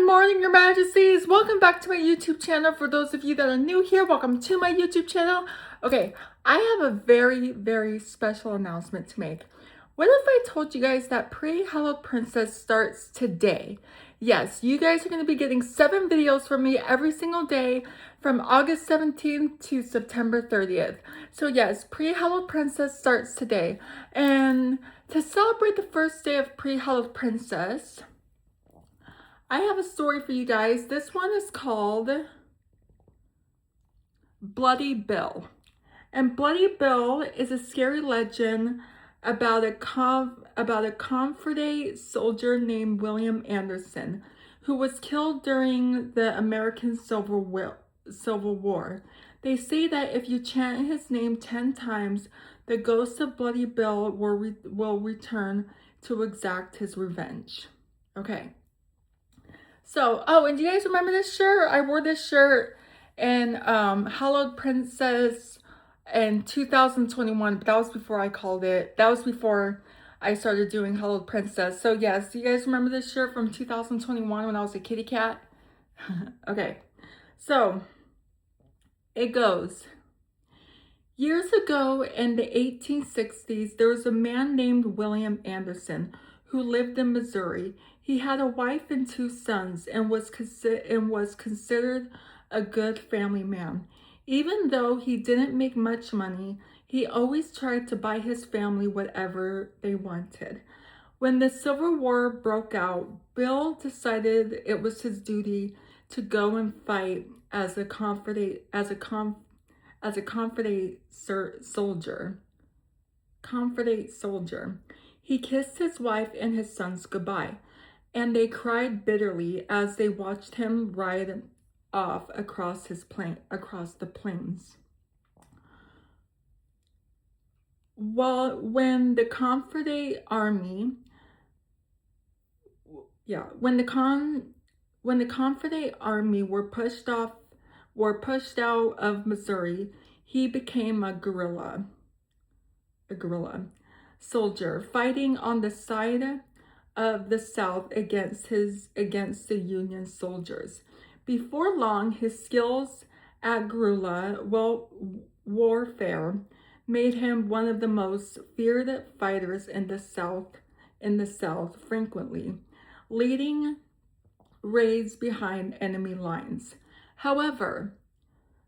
morning, Your Majesties. Welcome back to my YouTube channel. For those of you that are new here, welcome to my YouTube channel. Okay, I have a very special announcement to make. What if I told you guys that Pretty Hallowed Princess starts today? Yes, you guys are going to be getting 7 videos from me every single day from August 17th to September 30th. So yes, Pretty Hallowed Princess starts today. And to celebrate the first day of Pretty Hallowed Princess, I have a story for you guys. This one is called Bloody Bill. And Bloody Bill is a scary legend about a Confederate soldier named William Anderson, who was killed during the American Civil War. They say that if you chant his name 10 times, the ghost of Bloody Bill will return to exact his revenge. Okay. So, oh, and do you guys remember this shirt? I wore this shirt in Hallowed Princess in 2021, but that was before I called it. That was before I started doing Hallowed Princess. So yes, do you guys remember this shirt from 2021 when I was a kitty cat? Okay, so it goes. Years ago in the 1860s, there was a man named William Anderson who lived in Missouri. He had a wife and 2 sons and was considered a good family man. Even though he didn't make much money, he always tried to buy his family whatever they wanted. When the Civil War broke out, Bill decided it was his duty to go and fight as a Confederate soldier. Confederate soldier. He kissed his wife and his sons goodbye, and they cried bitterly as they watched him ride off across the plains. When the Confederate army, when the Confederate army were pushed out of Missouri, he became a guerrilla soldier, fighting on the side of the South against the Union soldiers. Before long, his skills at guerrilla warfare made him one of the most feared fighters in the South, frequently leading raids behind enemy lines. However,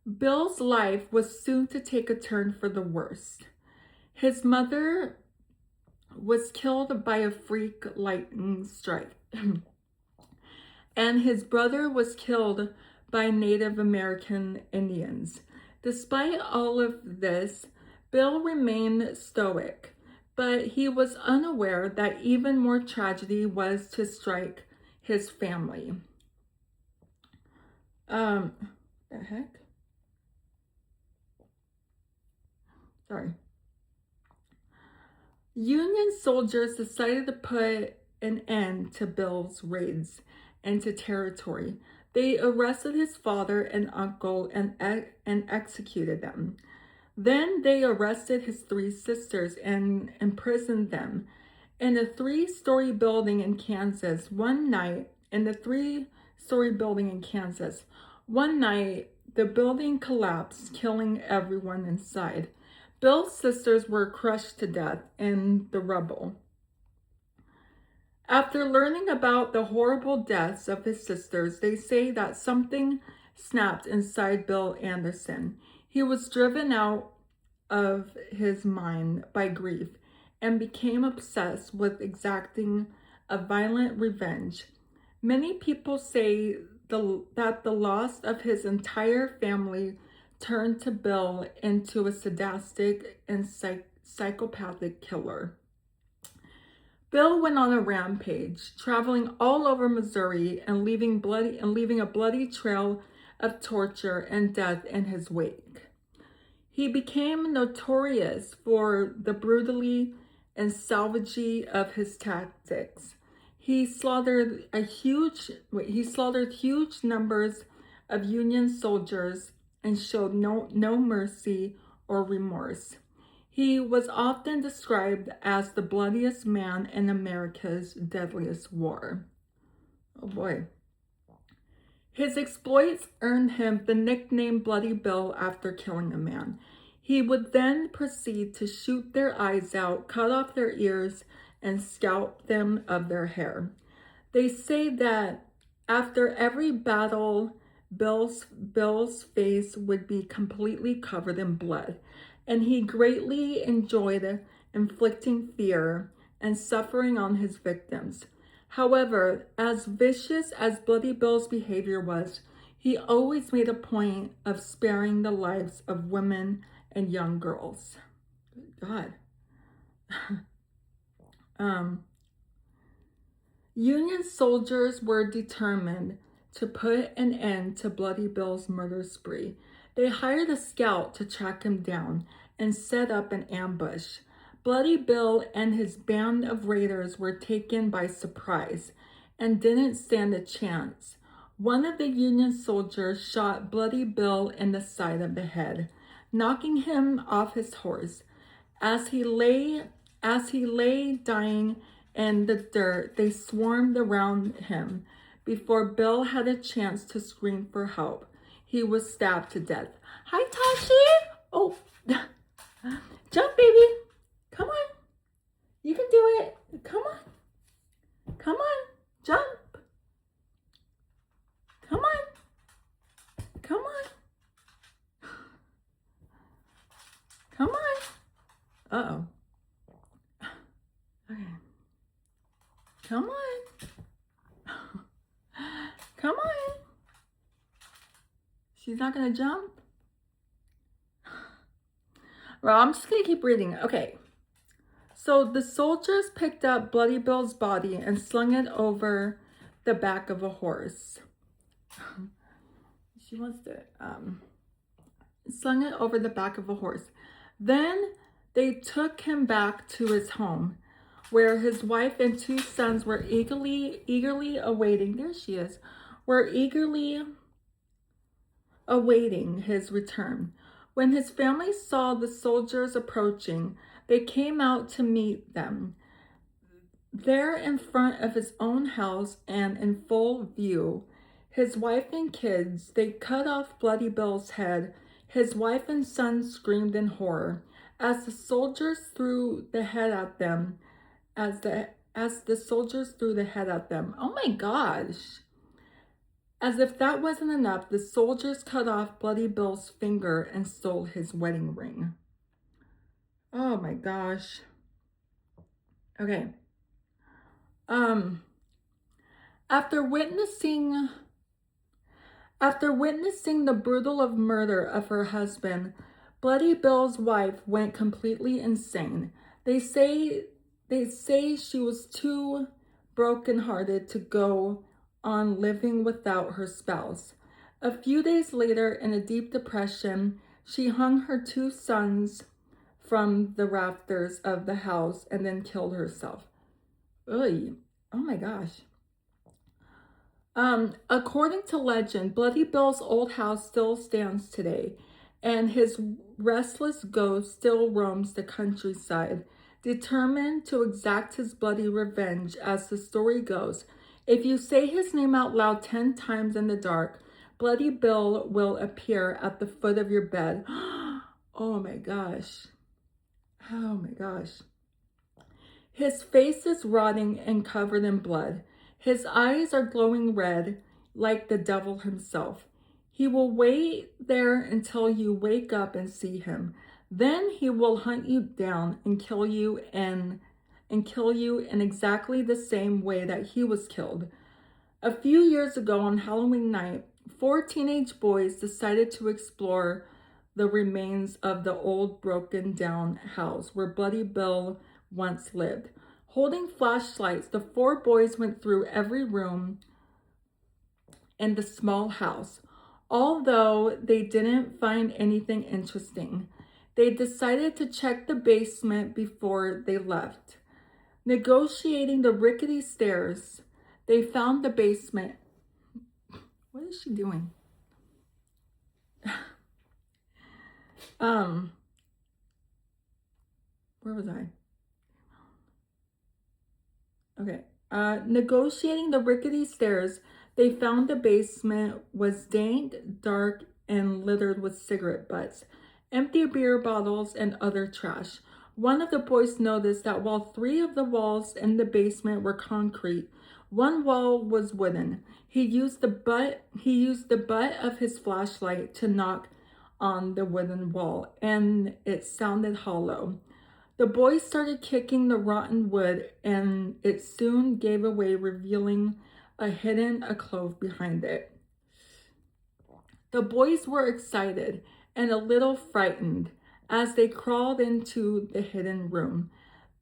Bill's life was soon to take a turn for the worse. His mother was killed by a freak lightning strike, and his brother was killed by Native American Indians. Despite all of this, Bill remained stoic, but he was unaware that even more tragedy was to strike his family. The heck? Sorry. Union soldiers decided to put an end to Bill's raids into territory. They arrested his father and uncle and executed them. Then they arrested his 3 sisters and imprisoned them in a 3-story building in Kansas. One night, the building collapsed, killing everyone inside. Bill's sisters were crushed to death in the rubble. After learning about the horrible deaths of his sisters, they say that something snapped inside Bill Anderson. He was driven out of his mind by grief and became obsessed with exacting a violent revenge. Many people say that the loss of his entire family turned to Bill into a sadistic and psychopathic killer. Bill went on a rampage, traveling all over Missouri and leaving a bloody trail of torture and death in his wake. He became notorious for the brutality and savagery of his tactics. He slaughtered huge numbers of Union soldiers and showed no mercy or remorse. He was often described as the bloodiest man in America's deadliest war. Oh boy. His exploits earned him the nickname Bloody Bill after killing a man. He would then proceed to shoot their eyes out, cut off their ears, and scalp them of their hair. They say that after every battle, Bill's face would be completely covered in blood, and he greatly enjoyed inflicting fear and suffering on his victims. However, as vicious as Bloody Bill's behavior was, he always made a point of sparing the lives of women and young girls. God. Union soldiers were determined to put an end to Bloody Bill's murder spree. They hired a scout to track him down and set up an ambush. Bloody Bill and his band of raiders were taken by surprise and didn't stand a chance. One of the Union soldiers shot Bloody Bill in the side of the head, knocking him off his horse. As he lay dying in the dirt, they swarmed around him. Before Bill had a chance to scream for help, he was stabbed to death. Hi, Tashi! Oh, jump, baby. Come on. You can do it. Come on. Come on. Jump. Come on. Come on. Come on. Uh-oh. Okay. Come on. Come on. She's not gonna jump? Well, I'm just gonna keep reading. Okay. So the soldiers picked up Bloody Bill's body and slung it over the back of a horse. She wants to slung it over the back of a horse. Then they took him back to his home, where his wife and 2 sons were eagerly awaiting. There she is. Were eagerly awaiting his return. When his family saw the soldiers approaching, they came out to meet them. There in front of his own house and in full view, his wife and kids, they cut off Bloody Bill's head. His wife and son screamed in horror as the soldiers threw the head at them. As the soldiers threw the head at them. Oh my gosh. As if that wasn't enough, the soldiers cut off Bloody Bill's finger and stole his wedding ring. Oh my gosh. Okay. After witnessing the brutal murder of her husband, Bloody Bill's wife went completely insane. They say she was too brokenhearted to go on living without her spouse. A few days later, in a deep depression, she hung her 2 sons from the rafters of the house and then killed herself. Oy. Oh my gosh. According to legend, Bloody Bill's old house still stands today, and his restless ghost still roams the countryside, determined to exact his bloody revenge. As the story goes, if you say his name out loud 10 times in the dark, Bloody Bill will appear at the foot of your bed. Oh my gosh. Oh my gosh. His face is rotting and covered in blood. His eyes are glowing red like the devil himself. He will wait there until you wake up and see him. Then he will hunt you down and kill you in exactly the same way that he was killed. A few years ago on Halloween night, 4 teenage boys decided to explore the remains of the old broken down house where Bloody Bill once lived. Holding flashlights, the 4 boys went through every room in the small house. Although they didn't find anything interesting, they decided to check the basement before they left. Negotiating the rickety stairs, they found the basement. What is she doing? Where was I? Okay. Negotiating the rickety stairs, They found the basement was dank, dark, and littered with cigarette butts, empty beer bottles, and other trash. One of the boys noticed that while 3 of the walls in the basement were concrete, one wall was wooden. He used the butt of his flashlight to knock on the wooden wall, and it sounded hollow. The boys started kicking the rotten wood, and it soon gave away, revealing a hidden alcove behind it. The boys were excited and a little frightened as they crawled into the hidden room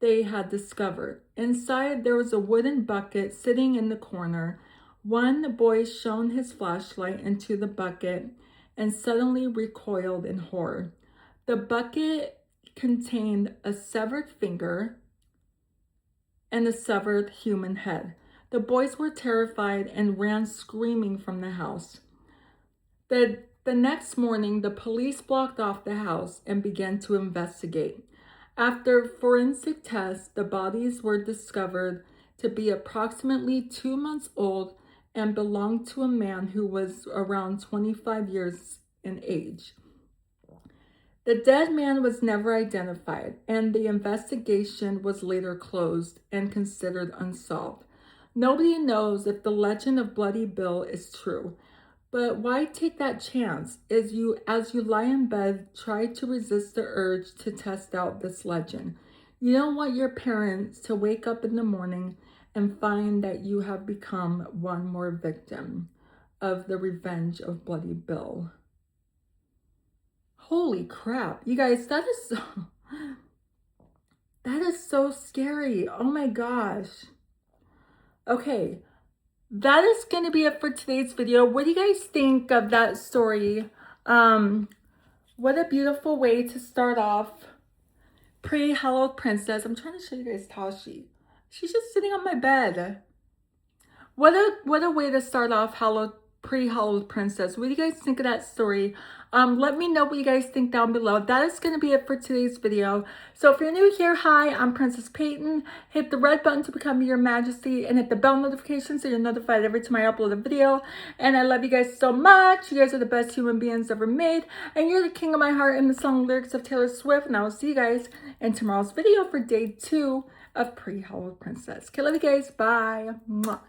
they had discovered. Inside, there was a wooden bucket sitting in the corner. One boy shone his flashlight into the bucket and suddenly recoiled in horror. The bucket contained a severed finger and a severed human head. The boys were terrified and ran screaming from the house. The next morning, the police blocked off the house and began to investigate. After forensic tests, the bodies were discovered to be approximately 2 months old and belonged to a man who was around 25 years in age. The dead man was never identified, and the investigation was later closed and considered unsolved. Nobody knows if the legend of Bloody Bill is true, but why take that chance? As you lie in bed, try to resist the urge to test out this legend. You don't want your parents to wake up in the morning and find that you have become one more victim of the revenge of Bloody Bill. Holy crap. You guys, that is so scary. Oh my gosh. Okay. That is going to be it for today's video. What do you guys think of that story? What a beautiful way to start off Pretty Hallowed Princess. I'm trying to show you guys Tashi. She's just sitting on my bed. What a way to start off Pretty Hallowed Princess. What do you guys think of that story? Let me know what you guys think down below. That is going to be it for today's video. So if you're new here, hi, I'm Princess Peyton. Hit the red button to become your majesty and hit the bell notification so you're notified every time I upload a video. And I love you guys so much. You guys are the best human beings ever made. And you're the king of my heart in the song lyrics of Taylor Swift. And I will see you guys in tomorrow's video for day 2 of Pretty Hallowed Princess. Okay, love you guys. Bye. Mwah.